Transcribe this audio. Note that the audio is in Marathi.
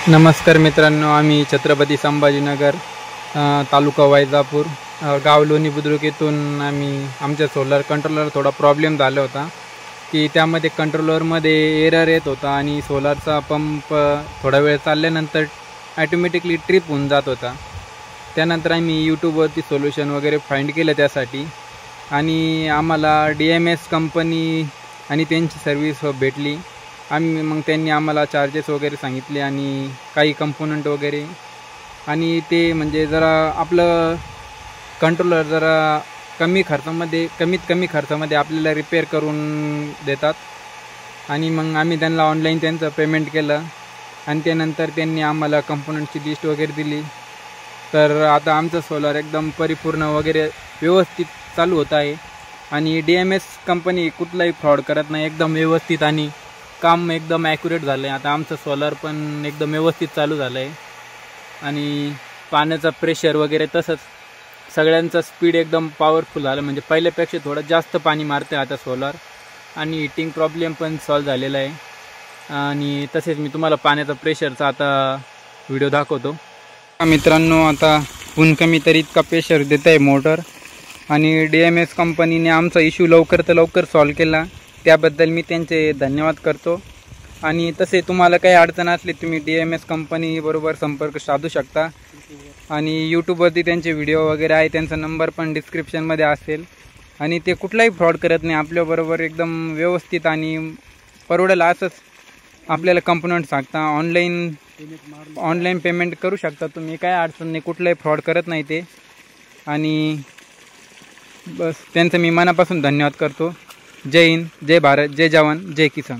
नमस्कार मित्रांनो, आम्ही छत्रपती संभाजीनगर तालुका वैजापूर गाव लोणी बुद्रुक येथून आमच्या सोलर कंट्रोलर थोडा प्रॉब्लेम झाला होता की त्यामध्ये कंट्रोलरमध्ये एरर येत होता आणि सोलरचा पंप थोडा वेळ चालल्यानंतर ॲटोमॅटिकली ट्रिप होऊन जात होता। त्यानंतर आम्ही यूट्यूबवरती सोल्युशन वगैरे फाइंड केलं त्यासाठी आणि आम्हाला DMS कंपनी आणि त्यांची सर्व्हिस भेटली। मग त्यांनी आम्हाला चार्जेस वगैरे सांगितले आणि काही कंपोनंट वगैरे आणि ते म्हणजे जरा आपलं कंट्रोलर जरा कमीत कमी खर्चामध्ये आपल्याला रिपेअर करून देतात। आणि मग आम्ही त्यांना ऑनलाईन त्यांचं पेमेंट केलं आणि त्यानंतर त्यांनी आम्हाला कंपोनंटची लिस्ट वगैरे दिली। तर आता आमचं सोलर एकदम परिपूर्ण वगैरे व्यवस्थित चालू होत आहे आणि DMS कंपनी कुठलाही फ्रॉड करत नाही, एकदम व्यवस्थित आणि काम एकदम ॲक्युरेट झालं आहे। आता आमचं सोलर पण एकदम व्यवस्थित चालू झालं आहे आणि पाण्याचा प्रेशर वगैरे तसंच सगळ्यांचा स्पीड एकदम पॉवरफुल झालं, म्हणजे पहिल्यापेक्षा थोडं जास्त पाणी मारते आता सोलर आणि हीटिंग प्रॉब्लेम पण सॉल्व झालेला आहे। आणि तसेच मी तुम्हाला पाण्याचा प्रेशरचा आता व्हिडिओ दाखवतो। मित्रांनो, आता कमी तरी इतका प्रेशर देत आहे मोटर आणि DMS कंपनीने आमचा इश्यू लवकर सॉल्व केला, त्याबद्दल मी त्यांचे धन्यवाद करतो। आणि तसे तुम्हाला काही अडचण असली तुम्ही DMS कंपनीबरोबर संपर्क साधू शकता आणि यूट्यूबवरती त्यांचे व्हिडिओ वगैरे आहे, त्यांचा नंबर पण डिस्क्रिप्शनमध्ये असेल आणि ते कुठलाही फ्रॉड करत नाही, आपल्याबरोबर एकदम व्यवस्थित आणि परवडेल असंच आपल्याला कंपोनंट सांगता। ऑनलाईन पेमेंट करू शकता तुम्ही, काय अडचण नाही, कुठलाही फ्रॉड करत नाही ते। आणि बस त्यांचं मी मनापासून धन्यवाद करतो। जय हिंद, जय भारत, जय जवान, जय किसान।